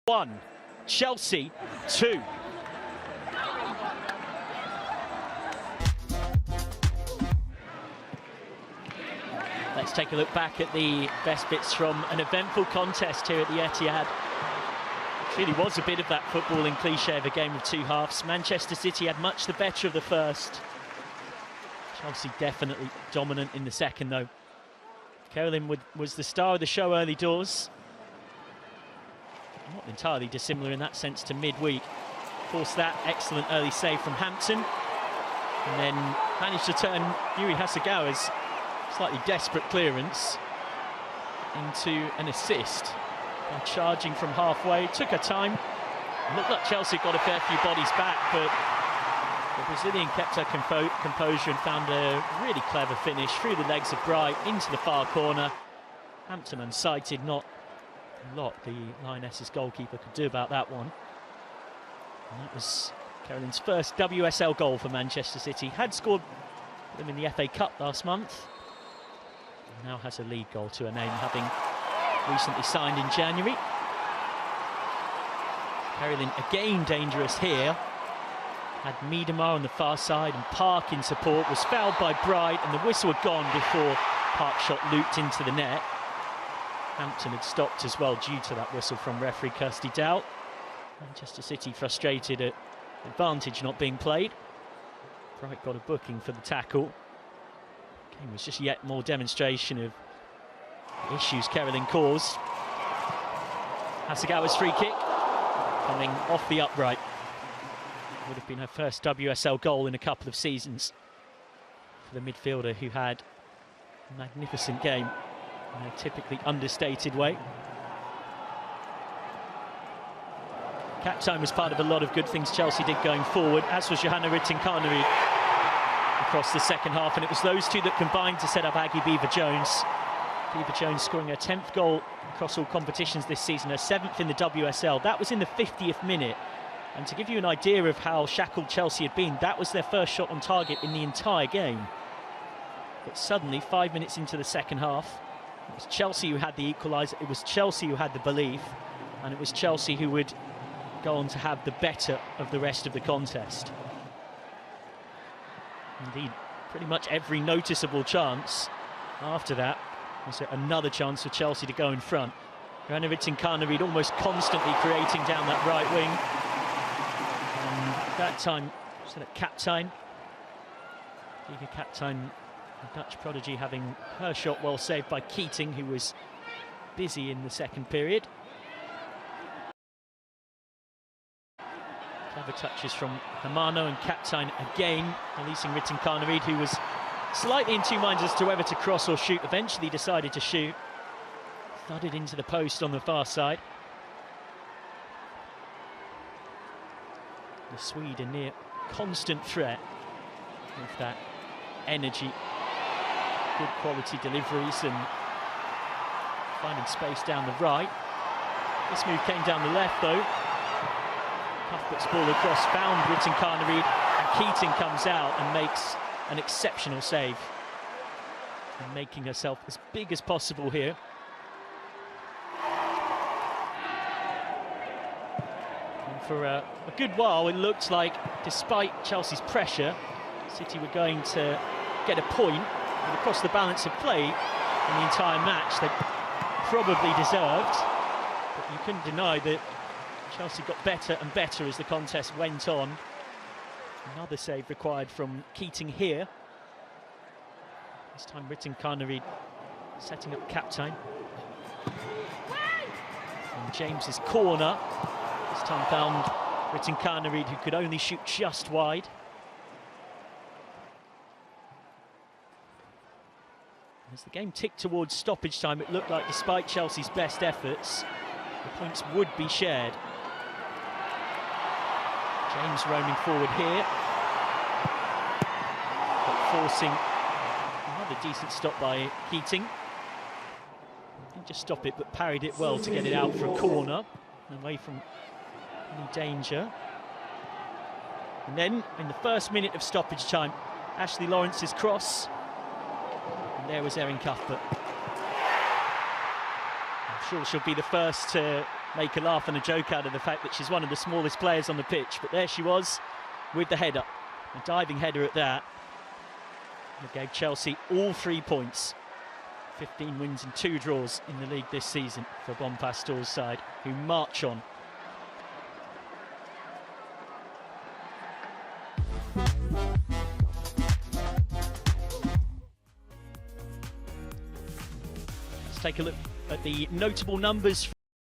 1, Chelsea 2. Let's take a look back at the best bits from an eventful contest here at the Etihad. It really was a bit of that footballing cliche of a game of two halves. Manchester City had much the better of the first. Chelsea definitely dominant in the second, though. Carolyn was the star of the show early doors. Not entirely dissimilar in that sense to midweek. Forced that excellent early save from Hampton, and then managed to turn Yuri Hasegawa's slightly desperate clearance into an assist by charging from halfway. Took her time. It looked like Chelsea got a fair few bodies back, but the Brazilian kept her composure and found a really clever finish through the legs of Bright into the far corner. Hampton unsighted, not a lot the Lionesses goalkeeper could do about that one. And that was Carolyn's first WSL goal for Manchester City. Had scored them in the FA Cup last month. And now has a league goal to her name, having recently signed in January. Carolyn again dangerous here. Had Miedemar on the far side and Park in support. Was fouled by Bright, and the whistle had gone before Park's shot looped into the net. Hampton had stopped as well due to that whistle from referee Kirsty Dowd. Manchester City frustrated at advantage not being played. Bright got a booking for the tackle. Game was just yet more demonstration of issues Carolyn caused. Hasegawa's free kick coming off the upright. Would have been her first WSL goal in a couple of seasons for the midfielder, who had a magnificent game in a typically understated way. Cap time was part of a lot of good things Chelsea did going forward, as was Johanna Rytting-Kaneryd across the second half, and it was those two that combined to set up Aggie Beever-Jones. Beever-Jones scoring her 10th goal across all competitions this season, her 7th in the WSL. That was in the 50th minute. And to give you an idea of how shackled Chelsea had been, that was their first shot on target in the entire game. But suddenly, 5 minutes into the second half, it was Chelsea who had the equaliser, it was Chelsea who had the belief, and it was Chelsea who would go on to have the better of the rest of the contest. Indeed, pretty much every noticeable chance after that was another chance for Chelsea to go in front. Johanna Rytting-Kaneryd almost constantly creating down that right wing. And that time, set up Kaptein. Liga Kaptein, the Dutch prodigy, having her shot well saved by Keating, who was busy in the second period. Clever touches from Hermano, and Kaptein again releasing Rytting-Kaneryd, who was slightly in two minds as to whether to cross or shoot. Eventually decided to shoot. Thudded into the post on the far side. The Swede a near constant threat with that energy, good quality deliveries and finding space down the right. This move came down the left though. Cuthbert's ball across, found Rytting-Kaneryd, and Keating comes out and makes an exceptional save. And making herself as big as possible here. And for a good while it looked like, despite Chelsea's pressure, City were going to get a point. But across the balance of play in the entire match, they probably deserved. But you couldn't deny that Chelsea got better and better as the contest went on. Another save required from Keating here. This time Rytting-Kaneryd setting up Kaptein. And James's corner. This time found Rytting-Kaneryd, who could only shoot just wide. As the game ticked towards stoppage time, it looked like despite Chelsea's best efforts, the points would be shared. James roaming forward here, but forcing another decent stop by Keating. Didn't just stop it, but parried it well to get it out for a corner, away from any danger. And then, in the first minute of stoppage time, Ashley Lawrence's cross, and there was Erin Cuthbert. I'm sure she'll be the first to make a laugh and a joke out of the fact that she's one of the smallest players on the pitch, but there she was with the header, a diving header at that. It gave Chelsea all 3 points. 15 wins and 2 draws in the league this season for Bonpastor's side, who march on. Let's take a look at the notable numbers